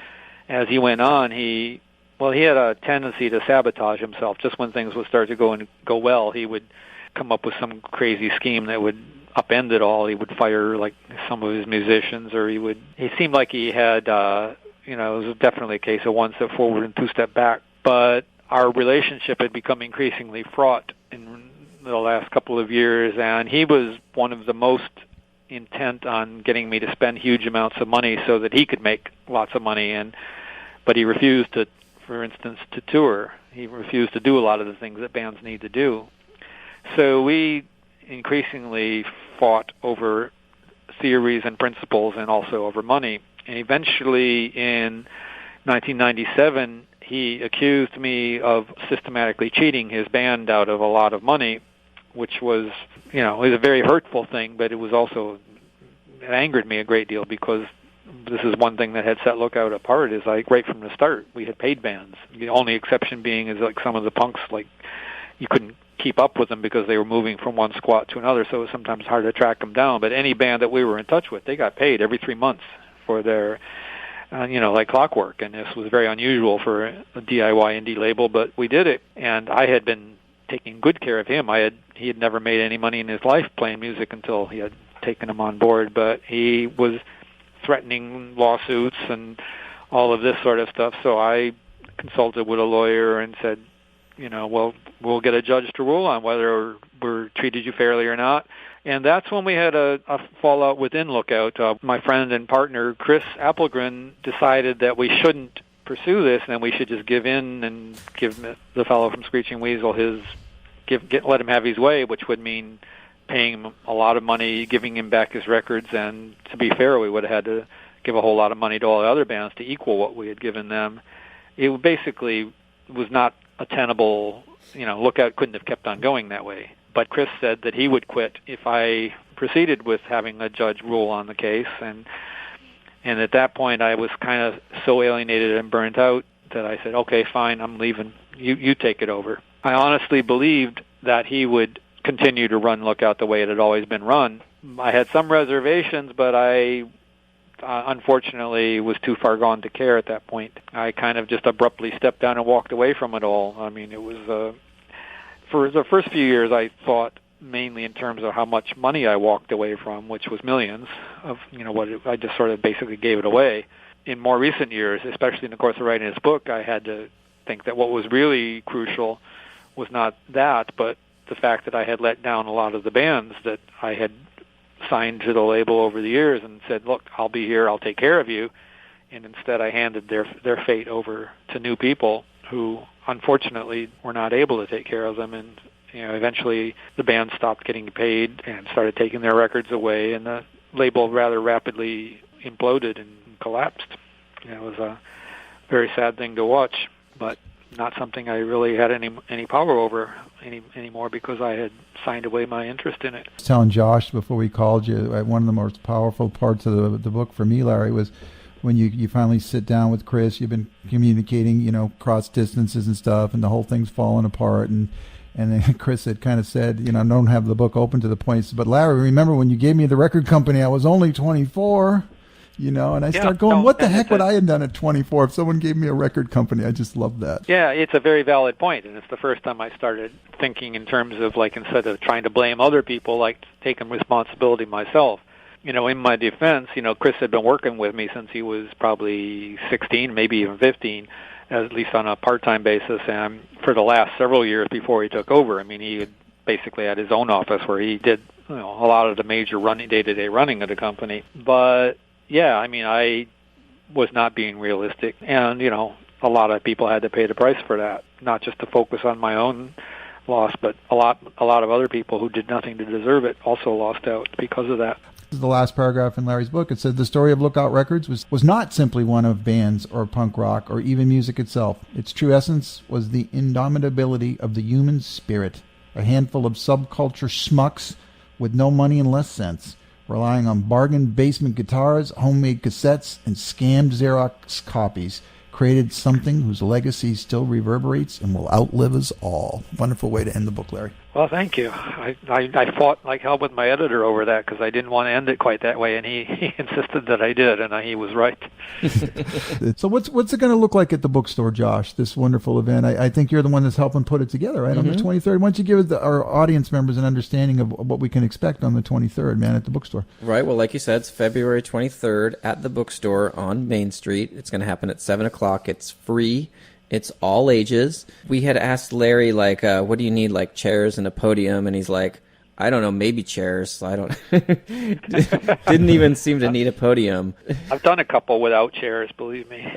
as he went on, he had a tendency to sabotage himself. Just when things would start to go well, he would come up with some crazy scheme that would upend it all. He would fire like some of his musicians, or he seemed like he had, it was definitely a case of one step forward and two step back. But our relationship had become increasingly fraught in the last couple of years, and he was one of the most intent on getting me to spend huge amounts of money so that he could make lots of money, but he refused to, for instance, to tour. He refused to do a lot of the things that bands need to do. So we increasingly fought over theories and principles and also over money. And eventually in 1997, he accused me of systematically cheating his band out of a lot of money, which was, it was a very hurtful thing, but it was also, it angered me a great deal because this is one thing that had set Lookout apart is like right from the start, we had paid bands. The only exception being is like some of the punks, like you couldn't keep up with them because they were moving from one squat to another, so it was sometimes hard to track them down. But any band that we were in touch with, they got paid every 3 months for their, like clockwork. And this was very unusual for a DIY indie label, but we did it. And I had been taking good care of him. I had he had never made any money in his life playing music until he had taken him on board, but he was threatening lawsuits and all of this sort of stuff. So I consulted with a lawyer and said, well, we'll get a judge to rule on whether we're treated you fairly or not. And that's when we had a fallout within Lookout. My friend and partner, Chris Applegren, decided that we shouldn't pursue this and we should just give in and give the fellow from Screeching Weasel let him have his way, which would mean paying him a lot of money, giving him back his records, and to be fair, we would have had to give a whole lot of money to all the other bands to equal what we had given them. It basically was not a tenable, Lookout couldn't have kept on going that way. But Chris said that he would quit if I proceeded with having a judge rule on the case, and at that point I was kind of so alienated and burnt out that I said, okay, fine, I'm leaving. You take it over. I honestly believed that he would continue to run Lookout the way it had always been run. I had some reservations, but I unfortunately was too far gone to care at that point. I kind of just abruptly stepped down and walked away from it all. I mean, it was for the first few years I thought mainly in terms of how much money I walked away from, which was millions of, I just sort of basically gave it away. In more recent years, especially in the course of writing this book, I had to think that what was really crucial was not that, but the fact that I had let down a lot of the bands that I had signed to the label over the years and said, look, I'll be here, I'll take care of you. And instead I handed their fate over to new people who unfortunately were not able to take care of them. And eventually the band stopped getting paid and started taking their records away, and the label rather rapidly imploded and collapsed. It was a very sad thing to watch, but not something I really had any power over anymore because I had signed away my interest in it. I was telling Josh before we called you, one of the most powerful parts of the book for me, Larry, was when you finally sit down with Chris. You've been communicating, cross distances and stuff, and the whole thing's falling apart. And then Chris had kind of said, don't have the book open to the point. He said, but Larry, remember when you gave me the record company, I was only 24. And I start going, what the heck would I have done at 24 if someone gave me a record company? I just love that. Yeah, it's a very valid point, and it's the first time I started thinking in terms of, instead of trying to blame other people, taking responsibility myself. In my defense, Chris had been working with me since he was probably 16, maybe even 15, at least on a part-time basis, and for the last several years before he took over. I mean, he had basically had his own office where he did a lot of the major day-to-day running of the company. But yeah, I mean, I was not being realistic, and, a lot of people had to pay the price for that, not just to focus on my own loss, but a lot of other people who did nothing to deserve it also lost out because of that. This is the last paragraph in Larry's book. It said the story of Lookout Records was not simply one of bands or punk rock or even music itself. Its true essence was the indomitability of the human spirit, a handful of subculture schmucks with no money and less sense, relying on bargain basement guitars, homemade cassettes, and scammed Xerox copies, created something whose legacy still reverberates and will outlive us all. Wonderful way to end the book, Larry. Well, thank you. I fought like hell with my editor over that because I didn't want to end it quite that way, and he insisted that I did, and he was right. So what's it going to look like at the bookstore, Josh, this wonderful event? I think you're the one that's helping put it together, right, on the 23rd. Why don't you give our audience members an understanding of what we can expect on the 23rd, man, at the bookstore? Right. Well, like you said, it's February 23rd at the bookstore on Main Street. It's going to happen at 7 o'clock. It's free. It's all ages. We had asked Larry, what do you need, chairs and a podium? And he's like, I don't know, maybe chairs. I don't. Didn't even seem to need a podium. I've done a couple without chairs, believe me.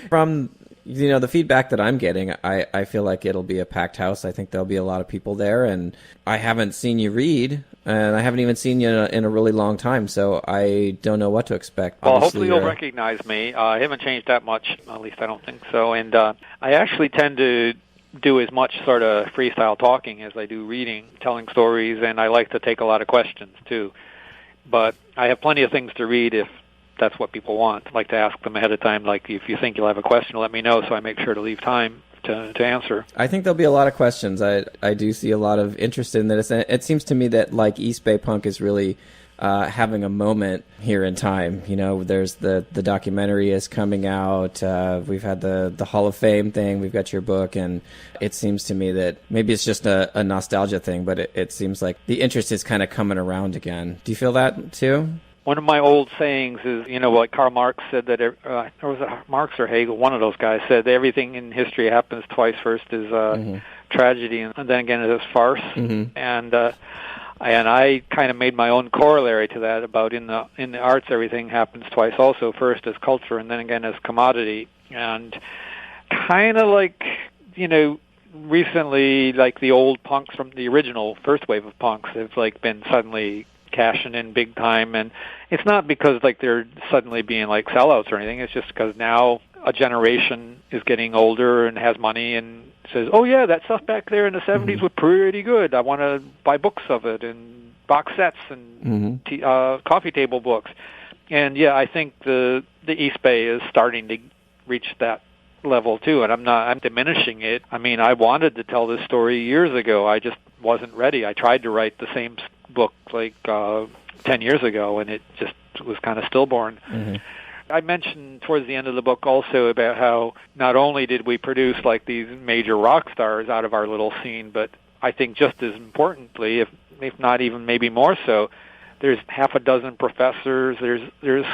From the feedback that I'm getting, I feel like it'll be a packed house. I think there'll be a lot of people there, and I haven't seen you read, and I haven't even seen you in a really long time, so I don't know what to expect. Well, hopefully you'll recognize me. I haven't changed that much, at least I don't think so, and I actually tend to do as much sort of freestyle talking as I do reading, telling stories, and I like to take a lot of questions, too. But I have plenty of things to read if that's what people want. I like to ask them ahead of time, if you think you'll have a question, let me know, so I make sure to leave time to answer. I think there'll be a lot of questions. I do see a lot of interest in this. And it seems to me that East Bay Punk is really having a moment here in time. You know, there's the documentary is coming out. We've had the Hall of Fame thing. We've got your book, and it seems to me that maybe it's just a nostalgia thing, but it seems like the interest is kind of coming around again. Do you feel that too? One of my old sayings is, like Karl Marx said that, or was it Marx or Hegel? One of those guys said that everything in history happens twice. First is tragedy, and then again it is farce. Mm-hmm. And I kind of made my own corollary to that about in the arts everything happens twice also. First as culture, and then again as commodity. And kind of like, recently, like the old punks from the original first wave of punks have like been suddenly cashing in big time, and it's not because like they're suddenly being like sellouts or anything. It's just because now a generation is getting older and has money and says, "Oh yeah, that stuff back there in the '70s was pretty good. I want to buy books of it and box sets and coffee table books." And yeah, I think the East Bay is starting to reach that level too, and I'm diminishing it. I mean, I wanted to tell this story years ago. I just wasn't ready. I tried to write the same book like 10 years ago, and it just was kind of stillborn. Mm-hmm. I mentioned towards the end of the book also about how not only did we produce like these major rock stars out of our little scene, but I think just as importantly, if not even maybe more so, there's half a dozen professors, there's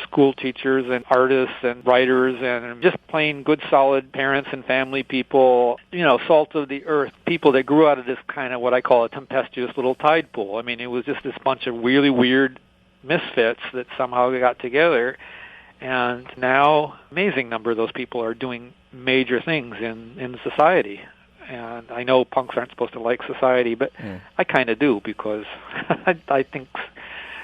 school teachers and artists and writers and just plain good solid parents and family people, salt of the earth, people that grew out of this kind of what I call a tempestuous little tide pool. I mean, it was just this bunch of really weird misfits that somehow got together. And now, amazing number of those people are doing major things in society. And I know punks aren't supposed to like society, but I kind of do, because I think,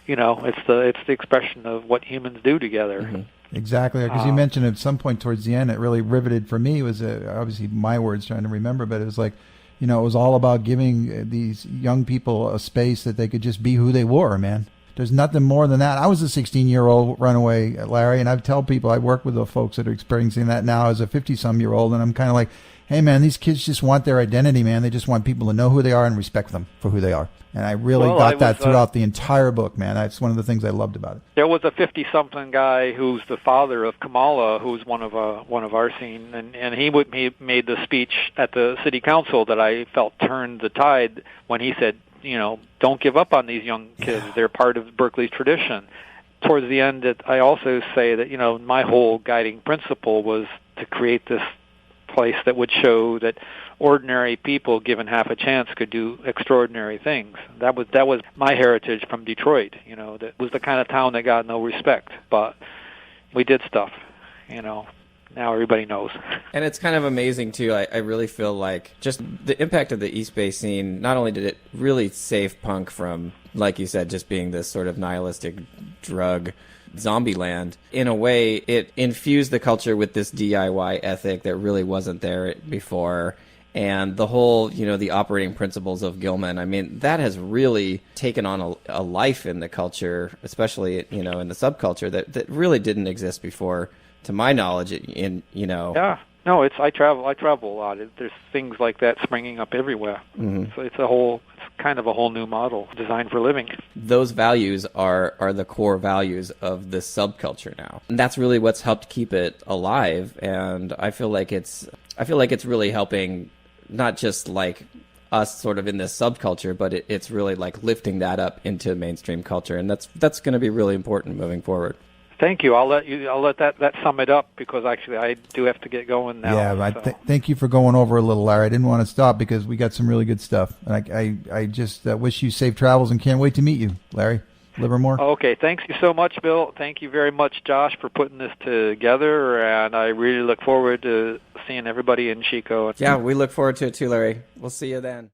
it's the expression of what humans do together. Mm-hmm. Exactly, because you mentioned at some point towards the end, it really riveted for me. It was obviously my words trying to remember, but it was like, it was all about giving these young people a space that they could just be who they were, man. There's nothing more than that. I was a 16-year-old runaway, Larry, and I tell people, I work with the folks that are experiencing that now as a 50-some-year-old, and I'm kind of like, hey, man, these kids just want their identity, man. They just want people to know who they are and respect them for who they are. And I really got that throughout the entire book, man. That's one of the things I loved about it. There was a 50-something guy who's the father of Kamala, who's one of our scene, and he made the speech at the city council that I felt turned the tide when he said, don't give up on these young kids. They're part of Berkeley's tradition. Towards the end, I also say that, my whole guiding principle was to create this place that would show that ordinary people, given half a chance, could do extraordinary things. That was my heritage from Detroit. That was the kind of town that got no respect, but we did stuff. Now everybody knows. And it's kind of amazing too. I really feel like just the impact of the East Bay scene. Not only did it really save punk from, like you said, just being this sort of nihilistic drug zombie land, in a way it infused the culture with this DIY ethic that really wasn't there before. And the whole, the operating principles of Gilman, I mean, that has really taken on a life in the culture, especially, in the subculture that really didn't exist before, to my knowledge, Yeah. No, I travel a lot. There's things like that springing up everywhere. Mm-hmm. So it's kind of a whole new model designed for living. Those values are the core values of this subculture now. And that's really what's helped keep it alive. And I feel like it's really helping not just like us sort of in this subculture, but it's really like lifting that up into mainstream culture. And that's going to be really important moving forward. Thank you. I'll let that sum it up, because actually I do have to get going now. Yeah, thank you for going over a little, Larry. I didn't want to stop because we got some really good stuff. And I just wish you safe travels and can't wait to meet you, Larry Livermore. Okay, thanks you so much, Bill. Thank you very much, Josh, for putting this together, and I really look forward to seeing everybody in Chico. Yeah, we look forward to it too, Larry. We'll see you then.